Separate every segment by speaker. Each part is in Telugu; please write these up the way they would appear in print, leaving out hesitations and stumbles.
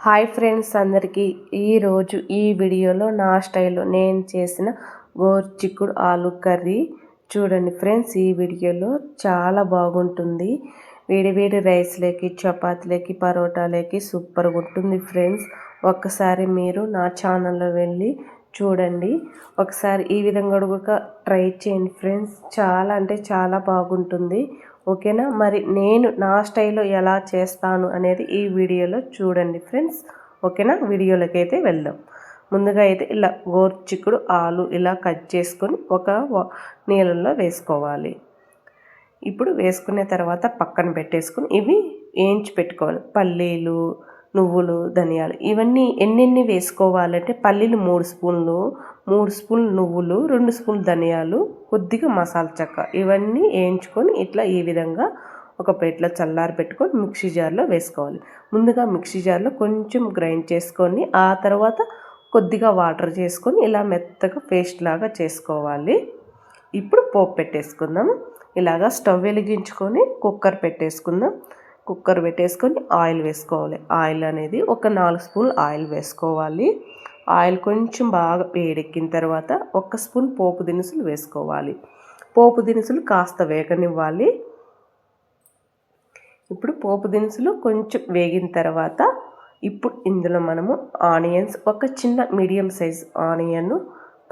Speaker 1: హాయ్ ఫ్రెండ్స్ అందరికీ ఈరోజు ఈ వీడియోలో నా స్టైల్లో నేను చేసిన గోరుచిక్కుడు ఆలు కర్రీ చూడండి ఫ్రెండ్స్. ఈ వీడియోలో చాలా బాగుంటుంది. వేడి రైస్లోకి, చపాతీలకి, పరోటాలకి సూపర్గా ఉంటుంది ఫ్రెండ్స్. ఒక్కసారి మీరు నా ఛానల్లో వెళ్ళి చూడండి. ఒకసారి ఈ విధంగా కూడా ట్రై చేయండి ఫ్రెండ్స్. చాలా అంటే చాలా బాగుంటుంది. ఓకేనా? మరి నేను నా స్టైల్లో ఎలా చేస్తాను అనేది ఈ వీడియోలో చూడండి ఫ్రెండ్స్. ఓకేనా? వీడియోలోకి అయితే వెళ్దాం. ముందుగా అయితే ఇలా గోరుచిక్కుడు ఆలు ఇలా కట్ చేసుకొని ఒక నీళ్ళల్లో వేసుకోవాలి. ఇప్పుడు వేసుకునే తర్వాత పక్కన పెట్టేసుకుని ఇవి వేయించి పెట్టుకోవాలి. పల్లీలు, నువ్వులు, ధనియాలు ఇవన్నీ ఎన్నెన్ని వేసుకోవాలంటే పల్లీలు 3 స్పూన్లు, 3 స్పూన్లు నువ్వులు, 2 స్పూన్లు ధనియాలు, కొద్దిగా మసాలా చెక్క ఇవన్నీ వేయించుకొని ఇట్లా ఈ విధంగా ఒక ప్లేట్లో చల్లారి పెట్టుకొని మిక్సీ జార్లో వేసుకోవాలి. ముందుగా మిక్సీ జార్లో కొంచెం గ్రైండ్ చేసుకొని ఆ తర్వాత కొద్దిగా వాటర్ చేసుకొని ఇలా మెత్తగా పేస్ట్ లాగా చేసుకోవాలి. ఇప్పుడు పోపు పెట్టేసుకుందాం. ఇలాగా స్టవ్ వెలిగించుకొని కుక్కర్ పెట్టేసుకుందాం. కుక్కర్ పెట్టేసుకొని ఆయిల్ వేసుకోవాలి. ఆయిల్ అనేది ఒక 4 స్పూన్లు ఆయిల్ వేసుకోవాలి. ఆయిల్ కొంచెం బాగా వేడెక్కిన తర్వాత 1 స్పూన్ పోపు దినుసులు వేసుకోవాలి. పోపు దినుసులు కాస్త వేగనివ్వాలి. ఇప్పుడు పోపు దినుసులు కొంచెం వేగిన తర్వాత ఇప్పుడు ఇందులో మనము ఆనియన్స్, ఒక చిన్న మీడియం సైజ్ ఆనియన్,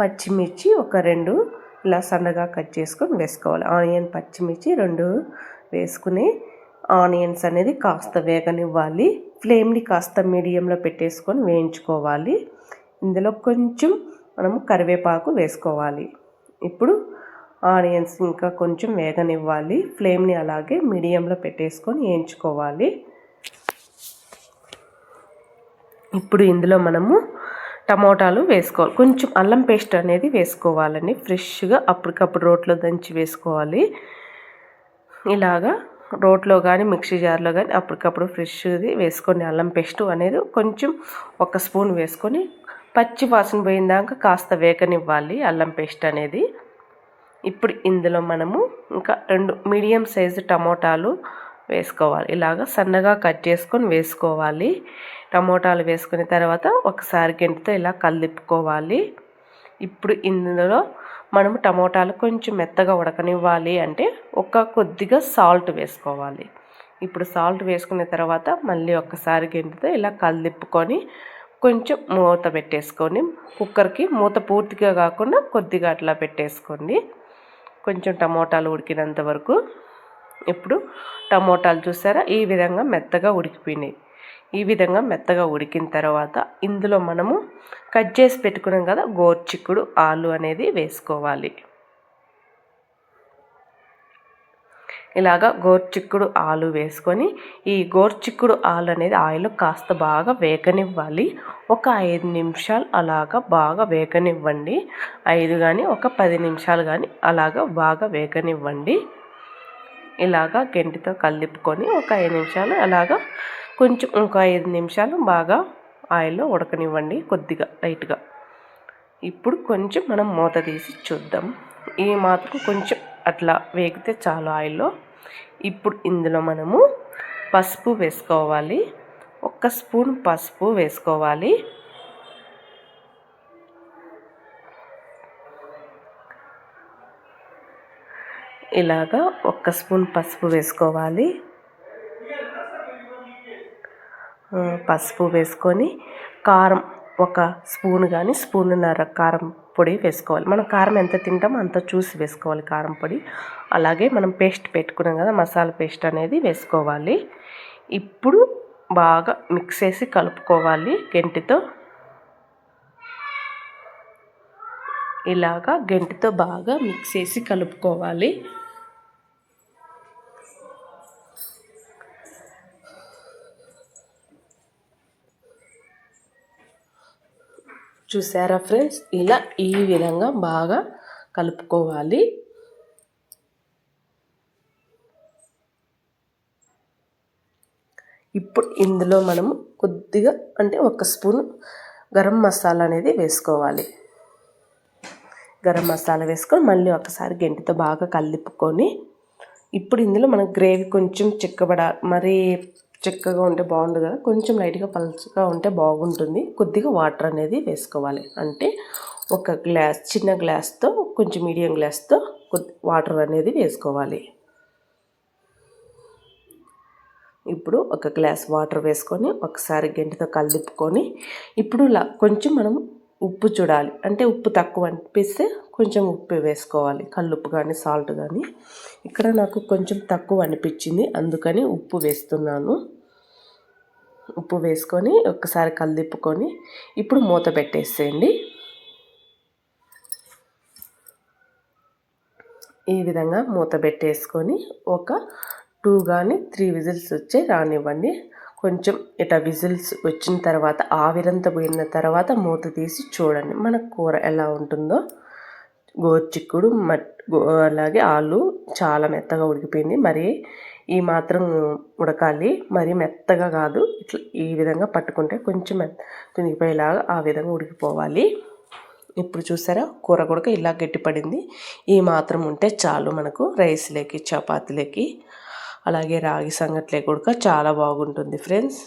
Speaker 1: పచ్చిమిర్చి ఒక 2 ఇలా సన్నగా కట్ చేసుకొని వేసుకోవాలి. ఆనియన్, పచ్చిమిర్చి 2 వేసుకుని ఆనియన్స్ అనేది కాస్త వేగనివ్వాలి. ఫ్లేమ్ని కాస్త మీడియంలో పెట్టేసుకొని వేయించుకోవాలి. ఇందులో కొంచెం మనము కరివేపాకు వేసుకోవాలి. ఇప్పుడు ఆనియన్స్ ఇంకా కొంచెం వేగనివ్వాలి. ఫ్లేమ్ని అలాగే మీడియంలో పెట్టేసుకొని వేయించుకోవాలి. ఇప్పుడు ఇందులో మనము టమోటాలు వేసుకోవాలి. కొంచెం అల్లం పేస్ట్ అనేది వేసుకోవాలని ఫ్రెష్గా అప్పటికప్పుడు రోట్లో దంచి వేసుకోవాలి. ఇలాగా రోట్లో కానీ మిక్సీ జార్లో కానీ అప్పటికప్పుడు ఫ్రెష్ది వేసుకొని అల్లం పేస్ట్ అనేది కొంచెం 1 స్పూన్ వేసుకొని పచ్చి వాసన పోయిందాక కాస్త వేగనివ్వాలి అల్లం పేస్ట్ అనేది. ఇప్పుడు ఇందులో మనము ఇంకా 2 మీడియం సైజు టమోటాలు వేసుకోవాలి. ఇలాగ సన్నగా కట్ చేసుకొని వేసుకోవాలి. టమోటాలు వేసుకున్న తర్వాత ఒకసారి గెంటితో ఇలా కలిపుకోవాలి. ఇప్పుడు ఇందులో మనము టమోటాలు కొంచెం మెత్తగా ఉడకనివ్వాలి అంటే కొద్దిగా సాల్ట్ వేసుకోవాలి. ఇప్పుడు సాల్ట్ వేసుకున్న తర్వాత మళ్ళీ ఒకసారి గెంటితో ఇలా కలిపుకొని కొంచెం మూత పెట్టేసుకొని కుక్కర్కి మూత పూర్తిగా కాకుండా కొద్దిగా అట్లా పెట్టేసుకోండి. కొంచెం టమోటాలు ఉడికినంత వరకు. ఇప్పుడు టమోటాలు చూసారా ఈ విధంగా మెత్తగా ఉడికిపోయినాయి. ఈ విధంగా మెత్తగా ఉడికిన తర్వాత ఇందులో మనము కట్ చేసి పెట్టుకున్నాం కదా గోరుచిక్కుడు ఆలు అనేది వేసుకోవాలి. ఇలాగా గోరుచిక్కుడు ఆలు వేసుకొని ఈ గోరుచిక్కుడు ఆలు అనేది ఆయిల్ కాస్త బాగా వేగనివ్వాలి. ఒక 5 నిమిషాలు అలాగా బాగా వేగనివ్వండి. 5 కానీ ఒక 10 నిమిషాలు కానీ అలాగా బాగా వేగనివ్వండి. ఇలాగా గెంటితో కలిపుకొని ఒక 5 నిమిషాలు అలాగా కొంచెం ఇంకో 5 నిమిషాలు బాగా ఆయిల్లో ఉడకనివ్వండి కొద్దిగా లైట్గా. ఇప్పుడు కొంచెం మనం మూత తీసి చూద్దాం. ఈ మాత్రం కొంచెం అట్లా వేగితే చాలు ఆయిల్లో. ఇప్పుడు ఇందులో మనము పసుపు వేసుకోవాలి. 1 స్పూన్ పసుపు వేసుకోవాలి. ఇలాగా 1 స్పూన్ పసుపు వేసుకోవాలి. పసుపు వేసుకొని కారం 1 స్పూన్ కానీ స్పూన్నర కారం పొడి వేసుకోవాలి. మనం కారం ఎంత తింటామో అంత చూసి వేసుకోవాలి కారం పొడి. అలాగే మనం పేస్ట్ పెట్టుకున్నాం కదా మసాలా పేస్ట్ అనేది వేసుకోవాలి. ఇప్పుడు బాగా మిక్స్ చేసి కలుపుకోవాలి గెంటితో. ఇలాగా గెంటితో బాగా మిక్స్ చేసి కలుపుకోవాలి. చూసారా ఫ్రెండ్స్, ఇలా ఈ విధంగా బాగా కలుపుకోవాలి. ఇప్పుడు ఇందులో మనము కొద్దిగా అంటే 1 స్పూన్ గరం మసాలా అనేది వేసుకోవాలి. గరం మసాలా వేసుకొని మళ్ళీ ఒకసారి గెంటితో బాగా కలుపుకొని ఇప్పుడు ఇందులో మన గ్రేవీ కొంచెం చిక్కబడాలి. మరీ చిక్కగా ఉంటే బాగుండు కదా, కొంచెం లైట్గా పలుచగా ఉంటే బాగుంటుంది. కొద్దిగా వాటర్ అనేది వేసుకోవాలి. అంటే ఒక గ్లాస్, చిన్న గ్లాస్తో కొంచెం మీడియం గ్లాస్తో వాటర్ అనేది వేసుకోవాలి. ఇప్పుడు ఒక గ్లాస్ వాటర్ వేసుకొని ఒకసారి గంటతో కలిపుకొని ఇప్పుడు కొంచెం మనం ఉప్పు చూడాలి. అంటే ఉప్పు తక్కువ అనిపిస్తే కొంచెం ఉప్పు వేసుకోవాలి, కల్లుప్పు కానీ సాల్ట్ కానీ. ఇక్కడ నాకు కొంచెం తక్కువ అనిపించింది, అందుకని ఉప్పు వేస్తున్నాను. ఉప్పు వేసుకొని ఒకసారి కలిపుకొని ఇప్పుడు మూత పెట్టేసేయండి. ఈ విధంగా మూత పెట్టేసుకొని ఒక 2 కానీ 3 విజిల్స్ వచ్చే రానివ్వండి. కొంచెం ఇట్లా విజిల్స్ వచ్చిన తర్వాత ఆవిరంతా పోయిన తర్వాత మూత తీసి చూడండి మన కూర ఎలా ఉంటుందో. గోరుచిక్కుడు అలాగే ఆలు చాలా మెత్తగా ఉడికిపోయింది. మరి ఈ మాత్రం ఉడకాలి, మరి మెత్తగా కాదు. ఇట్లా ఈ విధంగా పట్టుకుంటే కొంచెం తునిగిపోయేలాగా ఆ విధంగా ఉడికిపోవాలి. ఇప్పుడు చూసారా కూర కూడా ఇలా గట్టిపడింది. ఈ మాత్రం ఉంటే చాలు మనకు రైస్లోకి, చపాతీలకి, అలాగే రాగి సంగట్లే కూడా చాలా బాగుంటుంది ఫ్రెండ్స్.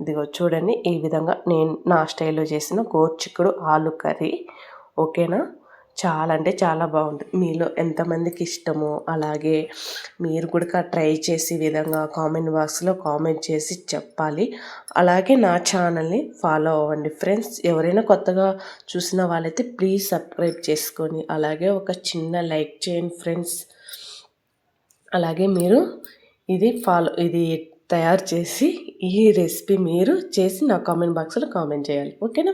Speaker 1: ఇదిగో చూడండి, ఈ విధంగా నేను నా స్టైల్లో చేసిన గోరుచిక్కుడు ఆలు కర్రీ. ఓకేనా, చాలా అంటే చాలా బాగుంటుంది. మీలో ఎంతమందికి ఇష్టమో అలాగే మీరు కూడా ట్రై చేసే విధంగా కామెంట్ బాక్స్లో కామెంట్ చేసి చెప్పాలి. అలాగే నా ఛానల్ని ఫాలో అవ్వండి ఫ్రెండ్స్. ఎవరైనా కొత్తగా చూసిన వాళ్ళైతే ప్లీజ్ సబ్స్క్రైబ్ చేసుకొని అలాగే ఒక చిన్న లైక్ చేయండి ఫ్రెండ్స్. అలాగే మీరు ఇది తయారు చేసి ఈ రెసిపీ మీరు చేసి నా కామెంట్ బాక్స్లో కామెంట్ చేయాలి. ఓకేనా.